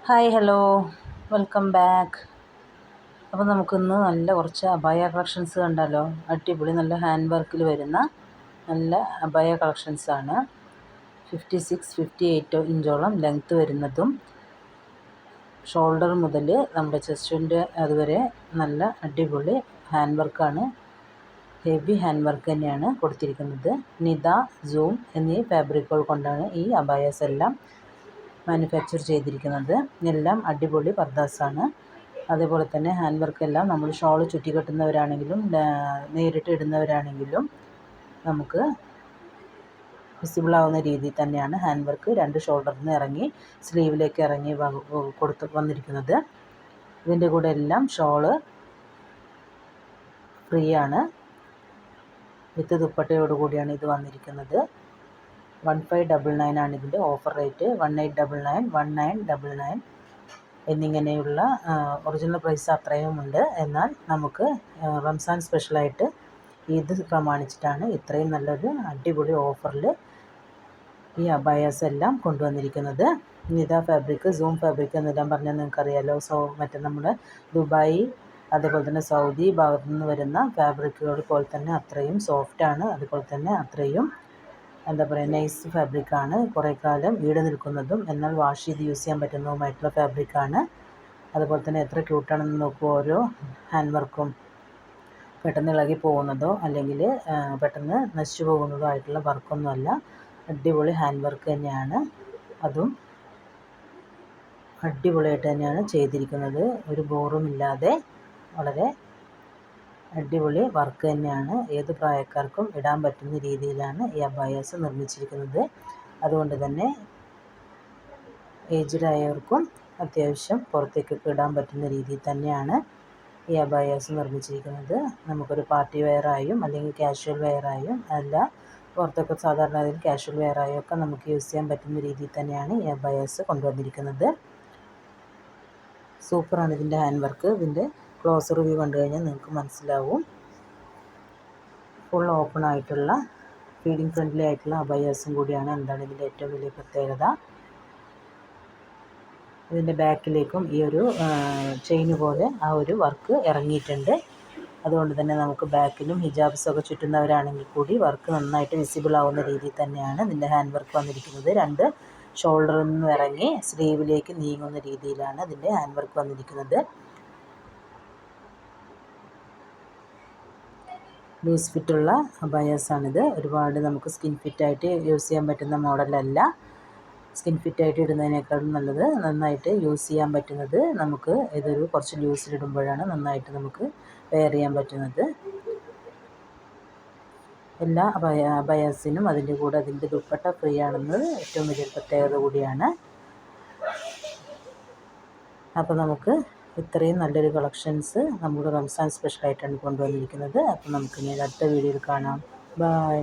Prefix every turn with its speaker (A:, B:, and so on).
A: Hi hello welcome back. അപ്പോൾ നമുക്കിന്ന് നല്ല കുറച്ച് അബായ കളക്ഷൻസ് കണ്ടാലോ. അടിപൊളി നല്ല ഹാൻഡ് വർക്കിൽ വരുന്ന നല്ല അബായ കളക്ഷൻസാണ്. 56-58 ഇഞ്ചോളം ലെങ്ത്ത് വരുന്നതും ഷോൾഡർ മുതൽ നമ്മുടെ ചെസ്റ്റിൻ്റെ അതുവരെ നല്ല അടിപൊളി ഹാൻഡ് വർക്കാണ്. ഹെവി ഹാൻഡ് വർക്ക് തന്നെയാണ് കൊടുത്തിരിക്കുന്നത്. നിത, സൂം എന്നീ ഫാബ്രിക്കുകൾ കൊണ്ടാണ് ഈ അബായാസ് എല്ലാം മാനുഫാക്ചർ ചെയ്തിരിക്കുന്നത്. എല്ലാം അടിപൊളി പർദാസാണ്. അതേപോലെ തന്നെ ഹാൻഡ് വർക്കെല്ലാം നമ്മൾ ഷോൾ ചുറ്റി കെട്ടുന്നവരാണെങ്കിലും നേരിട്ട് ഇടുന്നവരാണെങ്കിലും നമുക്ക് വിസിബിളാവുന്ന രീതിയിൽ തന്നെയാണ് ഹാൻഡ് വർക്ക് രണ്ട് ഷോൾഡറിൽ നിന്ന് ഇറങ്ങി സ്ലീവിലേക്ക് ഇറങ്ങി കൊടുത്ത് വന്നിരിക്കുന്നത്. ഇതിൻ്റെ കൂടെ എല്ലാം ഷോള് ഫ്രീ ആണ്. വിത്ത് ദുപ്പട്ടയോടുകൂടിയാണ് ഇത് വന്നിരിക്കുന്നത്. 1599 ആണ് ഇതിൻ്റെ ഓഫർ റേറ്റ്. 1899, 1999 എന്നിങ്ങനെയുള്ള ഒറിജിനൽ പ്രൈസ് അത്രയുമുണ്ട്. എന്നാൽ നമുക്ക് റംസാൻ സ്പെഷ്യലായിട്ട് ഇത് പ്രമാണിച്ചിട്ടാണ് ഇത്രയും നല്ലൊരു അടിപൊളി ഓഫറിൽ ഈ അബായാസ് എല്ലാം കൊണ്ടുവന്നിരിക്കുന്നത്. നിത ഫാബ്രിക്, സൂം ഫാബ്രിക് എന്നെല്ലാം പറഞ്ഞാൽ നിങ്ങൾക്കറിയാലോ. മറ്റേ നമ്മുടെ ദുബായ് അതുപോലെ തന്നെ സൗദി ഭാഗത്തു നിന്ന് വരുന്ന ഫാബ്രിക്കുകൾ പോലെ തന്നെ അത്രയും സോഫ്റ്റാണ്. അതുപോലെ തന്നെ അത്രയും എന്താ പറയുക, നൈസ് ഫാബ്രിക്കാണ്. കുറേ കാലം ഈട് നിൽക്കുന്നതും എന്നാൽ വാഷ് ചെയ്ത് യൂസ് ചെയ്യാൻ പറ്റുന്നതുമായിട്ടുള്ള ഫാബ്രിക്കാണ്. അതുപോലെ തന്നെ എത്ര ക്യൂട്ടാണെന്ന് നോക്കൂ. ഓരോ ഹാൻഡ് വർക്കും പെട്ടെന്ന് ഇളകി പോകുന്നതോ അല്ലെങ്കിൽ പെട്ടെന്ന് നശിച്ചു പോകുന്നതോ ആയിട്ടുള്ള വർക്കൊന്നുമല്ല. അടിപൊളി ഹാൻഡ് വർക്ക് തന്നെയാണ്. അതും അടിപൊളിയായിട്ട് തന്നെയാണ് ചെയ്തിരിക്കുന്നത്. ഒരു ബോറുമില്ലാതെ വളരെ അടിപൊളി വർക്ക് തന്നെയാണ്. ഏത് പ്രായക്കാർക്കും ഇടാൻ പറ്റുന്ന രീതിയിലാണ് ഈ അബായാസ് നിർമ്മിച്ചിരിക്കുന്നത്. അതുകൊണ്ട് തന്നെ ഏജ്ഡ് ആയവർക്കും അത്യാവശ്യം പുറത്തേക്കൊക്കെ ഇടാൻ പറ്റുന്ന രീതിയിൽ തന്നെയാണ് ഈ അബായാസ് നിർമ്മിച്ചിരിക്കുന്നത്. നമുക്കൊരു പാർട്ടി വെയറായും അല്ലെങ്കിൽ കാഷ്വൽ വെയറായും അല്ല, പുറത്തൊക്കെ സാധാരണ അതിൽ കാഷ്വൽ വെയറായും ഒക്കെ നമുക്ക് യൂസ് ചെയ്യാൻ പറ്റുന്ന രീതിയിൽ തന്നെയാണ് ഈ അബായാസ് കൊണ്ടുവന്നിരിക്കുന്നത്. സൂപ്പറാണ് ഇതിൻ്റെ ഹാൻഡ് വർക്ക്. ഇതിൻ്റെ ക്ലോസ് റിവ്യൂ കണ്ടു കഴിഞ്ഞാൽ നിങ്ങൾക്ക് മനസ്സിലാവും. ഫുൾ ഓപ്പൺ ആയിട്ടുള്ള ഫീഡിങ് ഫ്രണ്ട്ലി ആയിട്ടുള്ള അബായാസും കൂടിയാണ്. എന്താണ് ഇതിൻ്റെ ഏറ്റവും വലിയ പ്രത്യേകത? ഇതിൻ്റെ ബാക്കിലേക്കും ഈ ഒരു ചെയിന് പോലെ ആ ഒരു വർക്ക് ഇറങ്ങിയിട്ടുണ്ട്. അതുകൊണ്ട് തന്നെ നമുക്ക് ബാക്കിലും ഹിജാബ്സൊക്കെ ചുറ്റുന്നവരാണെങ്കിൽ കൂടി വർക്ക് നന്നായിട്ട് വിസിബിൾ ആവുന്ന രീതിയിൽ തന്നെയാണ് ഇതിൻ്റെ ഹാൻഡ് വർക്ക് വന്നിരിക്കുന്നത്. രണ്ട് ഷോൾഡറിൽ നിന്ന് ഇറങ്ങി സ്ലീവിലേക്ക് നീങ്ങുന്ന രീതിയിലാണ് ഇതിൻ്റെ ഹാൻഡ് വർക്ക് വന്നിരിക്കുന്നത്. ലൂസ് ഫിറ്റുള്ള അബായാസാണിത്. ഒരുപാട് നമുക്ക് സ്കിൻ ഫിറ്റായിട്ട് യൂസ് ചെയ്യാൻ പറ്റുന്ന മോഡലല്ല. സ്കിൻ ഫിറ്റായിട്ട് ഇടുന്നതിനേക്കാളും നല്ലത് നന്നായിട്ട് യൂസ് ചെയ്യാൻ പറ്റുന്നത് നമുക്ക് ഇതൊരു കുറച്ച് ലൂസിലിടുമ്പോഴാണ് നന്നായിട്ട് നമുക്ക് വെയർ ചെയ്യാൻ പറ്റുന്നത്. എല്ലാ അബായാസിനും അതിൻ്റെ കൂടെ അതിൻ്റെ ദുപ്പട്ട ഫ്രീ ആണെന്നത് ഏറ്റവും വലിയൊരു പ്രത്യേകത കൂടിയാണ്. അപ്പോൾ നമുക്ക് ഇത്രയും നല്ലൊരു കളക്ഷൻസ് നമ്മുടെ റംസാൻ സ്പെഷ്യലായിട്ടാണ് കൊണ്ടുവന്നിരിക്കുന്നത്. അപ്പോൾ നമുക്കിനി അടുത്ത വീഡിയോയിൽ കാണാം. ബൈ.